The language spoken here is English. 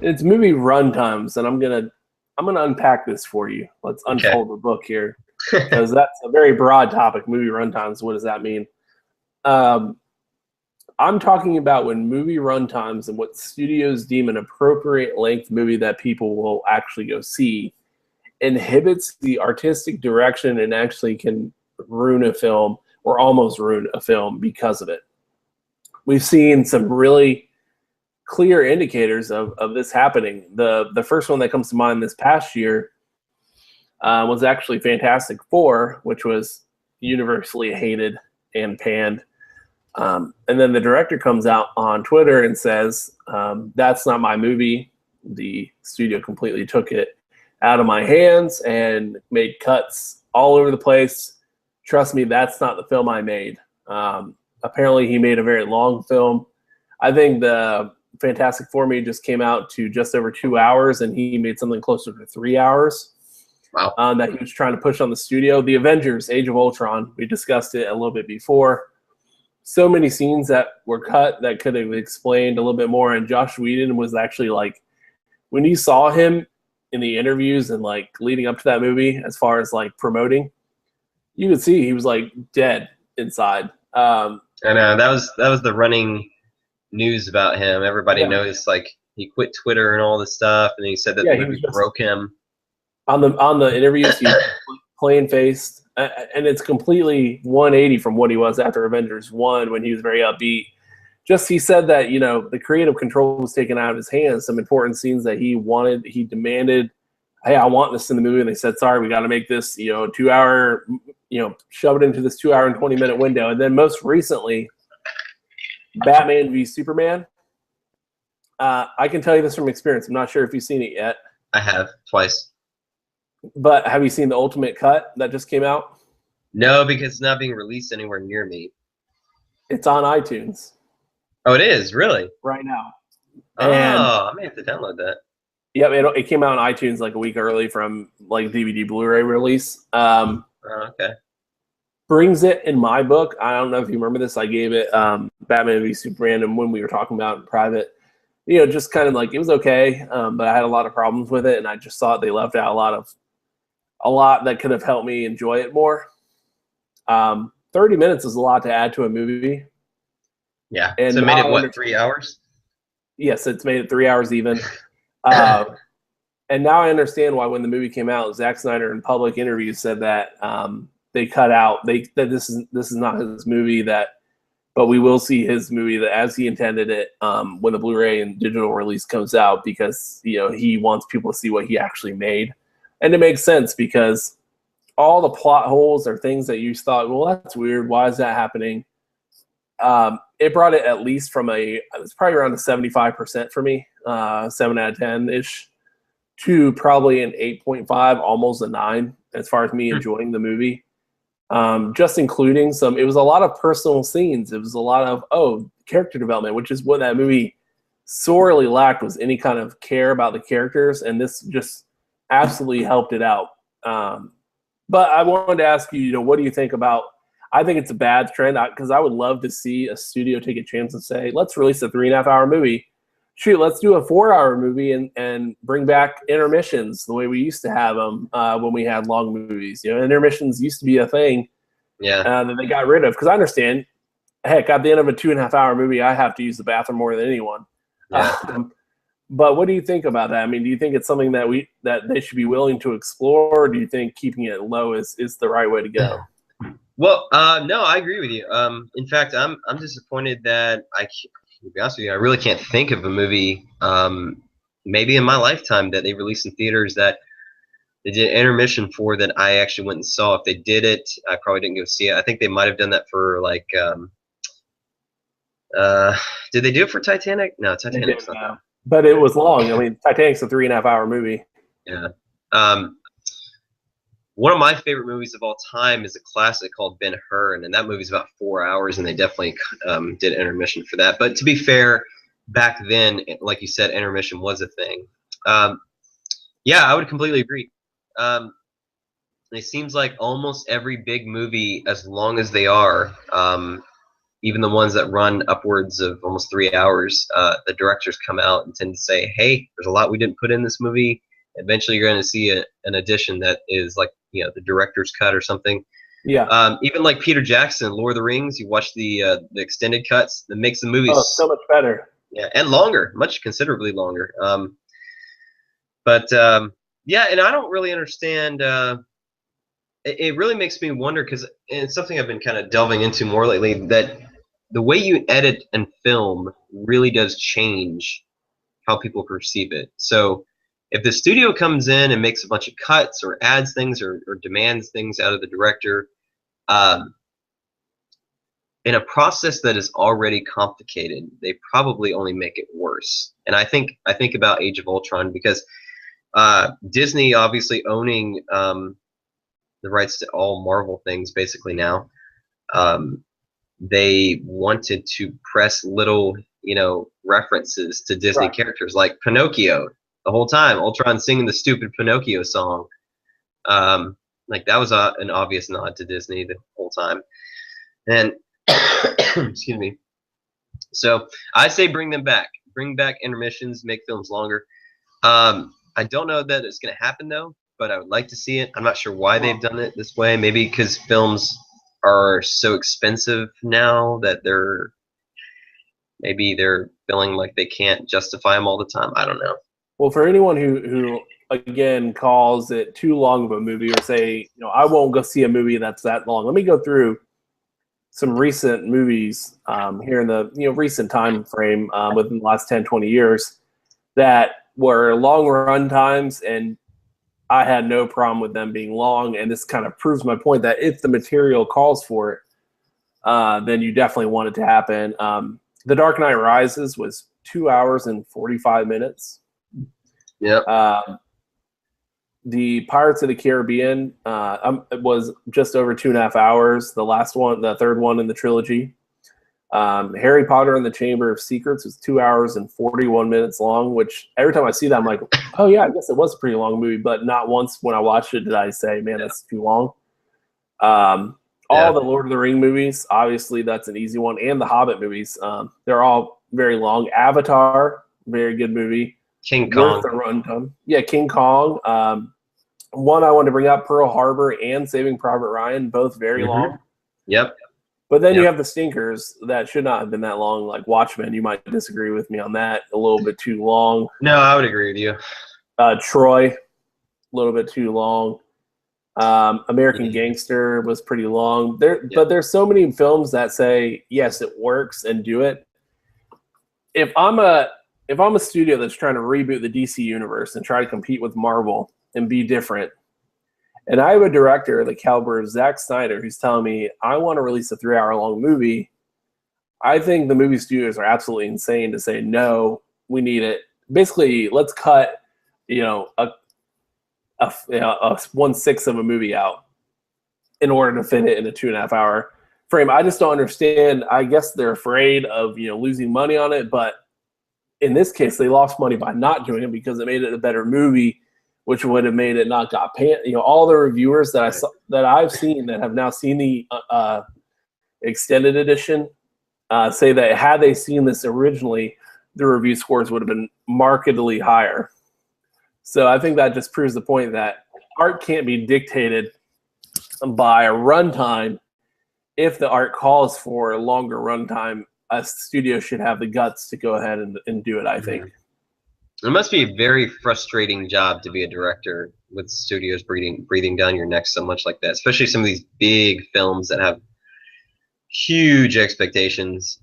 It's movie runtimes, and I'm gonna unpack this for you. Let's Okay. unfold the book here because that's a very broad topic. Movie runtimes. What does that mean? Um, I'm talking about when movie runtimes and what studios deem an appropriate length movie that people will actually go see inhibits the artistic direction and actually can ruin a film or almost ruin a film because of it. We've seen some really clear indicators of this happening. The first one that comes to mind this past year was actually Fantastic Four, which was universally hated and panned. And then the director comes out on Twitter and says, "That's not my movie. The studio completely took it out of my hands and made cuts all over the place. Trust me, that's not the film I made." Apparently, he made a very long film. I think the Fantastic Four movie just came out to just over 2 hours, and he made something closer to 3 hours. Wow. That he was trying to push on the studio. The Avengers: Age of Ultron. We discussed it a little bit before. So many scenes that were cut that could have explained a little bit more. And Josh Whedon was actually like, when you saw him in the interviews and like leading up to that movie, as far as like promoting, you could see he was like dead inside. I know that was the running news about him. Everybody Yeah. knows like he quit Twitter and all this stuff, and he said that Yeah, the he was movie just broke him. on the interviews. He was plain faced, and it's completely 180 from what he was after Avengers 1 when he was very upbeat. Just he said that the creative control was taken out of his hands. Some important scenes that he demanded, hey, I want this in the movie, and they said, sorry, we got to make this 2 hour, shove it into this 2 hour and 20-minute window. And then most recently, Batman v Superman. I can tell you this from experience. I'm not sure if you've seen it yet. I have twice. But have you seen the Ultimate Cut that just came out? No, because it's not being released anywhere near me. It's on iTunes. Oh, it is? Really? Right now. Oh, And I may have to download that. yep, it came out on iTunes like a week early from like DVD Blu-ray release. Oh, okay. Brings it in my book. I don't know if you remember this. I gave it Batman v Superman, and when we were talking about it in private, just kind of like it was okay, but I had a lot of problems with it, and I just thought they left out a lot that could have helped me enjoy it more. 30 minutes is a lot to add to a movie. Yeah. And so it made it, what, 3 hours? Yes, it's made it 3 hours even. And now I understand why when the movie came out, Zack Snyder in public interviews said that they cut out, that this is not his movie, but we will see his movie that as he intended it when the Blu-ray and digital release comes out, because he wants people to see what he actually made. And it makes sense because all the plot holes are things that you thought, well, that's weird. Why is that happening? It brought it at least it's probably around a 75% for me, 7 out of 10-ish, to probably an 8.5, almost a 9, as far as me enjoying the movie. Just including it was a lot of personal scenes. It was a lot of, character development, which is what that movie sorely lacked, was any kind of care about the characters. And this just absolutely helped it out. But I wanted to ask you, what do you think about, I think it's a bad trend because I would love to see a studio take a chance and say, let's release a 3.5 hour movie. Shoot, let's do a 4 hour movie and bring back intermissions the way we used to have them when we had long movies. Intermissions used to be a thing that they got rid of. Because I understand, heck, at the end of a 2.5 hour movie, I have to use the bathroom more than anyone. Yeah. But what do you think about that? I mean, do you think it's something that they should be willing to explore, or do you think keeping it low is the right way to go? Well, no, I agree with you. In fact, I'm disappointed that to be honest with you, I really can't think of a movie, maybe in my lifetime, that they released in theaters that they did intermission for that I actually went and saw. If they did it, I probably didn't go see it. I think they might have done that for like, did they do it for Titanic? No, Titanic's not that. But it was long. I mean, Titanic's a 3.5 hour movie. Yeah. One of my favorite movies of all time is a classic called Ben-Hur, and that movie's about 4 hours, and they definitely did intermission for that. But to be fair, back then, like you said, intermission was a thing. Yeah, I would completely agree. It seems like almost every big movie, as long as they are, even the ones that run upwards of almost 3 hours, the directors come out and tend to say, hey, there's a lot we didn't put in this movie. Eventually you're going to see an edition that is like, the director's cut or something. Yeah. Even like Peter Jackson, Lord of the Rings, you watch the extended cuts that makes the movie so much better. Yeah, and longer, much considerably longer. Yeah, and I don't really understand. It really makes me wonder, because it's something I've been kind of delving into more lately, that the way you edit and film really does change how people perceive it. So if the studio comes in and makes a bunch of cuts or adds things or demands things out of the director, in a process that is already complicated, they probably only make it worse. And I think about Age of Ultron, because Disney obviously owning the rights to all Marvel things basically now, they wanted to press little references to Disney characters, like Pinocchio. The whole time Ultron singing the stupid Pinocchio song, like that was an obvious nod to Disney the whole time. And excuse me. So I say bring them back. Bring back intermissions, make films longer. I don't know that it's going to happen though, but I would like to see it. I'm not sure why they've done it this way. Maybe because films are so expensive now that they're feeling like they can't justify them all the time. I don't know. Well, for anyone who again calls it too long of a movie, or say, I won't go see a movie that's that long, let me go through some recent movies here in the recent time frame within the last 10, 20 years that were long run times, and I had no problem with them being long. And this kind of proves my point that if the material calls for it, then you definitely want it to happen. The Dark Knight Rises was 2 hours and 45 minutes. Yeah. The Pirates of the Caribbean it was just over 2.5 hours. The last one, the third one in the trilogy. Harry Potter and the Chamber of Secrets was 2 hours and 41 minutes long, which every time I see that, I'm like, oh yeah, I guess it was a pretty long movie. But not once when I watched it did I say, man, that's too long. All the Lord of the Ring movies, obviously that's an easy one. And the Hobbit movies, they're all very long. Avatar, very good movie. King Kong. The runtime. Yeah, King Kong. One I wanted to bring up, Pearl Harbor and Saving Private Ryan, both very long. Yep. But then you have the stinkers that should not have been that long, like Watchmen. You might disagree with me on that. A little bit too long. No, I would agree with you. Troy, a little bit too long. American Gangster was pretty long. But there's so many films that say, yes, it works and do it. If I'm a studio that's trying to reboot the DC universe and try to compete with Marvel and be different, and I have a director, the caliber of Zack Snyder, who's telling me I want to release a 3-hour-long movie, I think the movie studios are absolutely insane to say, no, we need it. Basically, let's cut, a 1/6 of a movie out in order to fit it in a 2.5-hour frame. I just don't understand. I guess they're afraid of, losing money on it, but in this case, they lost money by not doing it because it made it a better movie, which would have made it not got paid. All the reviewers that I've seen that have now seen the extended edition say that had they seen this originally, the review scores would have been markedly higher. So I think that just proves the point that art can't be dictated by a runtime. If the art calls for a longer runtime, a studio should have the guts to go ahead and do it, I think. It must be a very frustrating job to be a director with studios breathing down your neck so much like that, especially some of these big films that have huge expectations.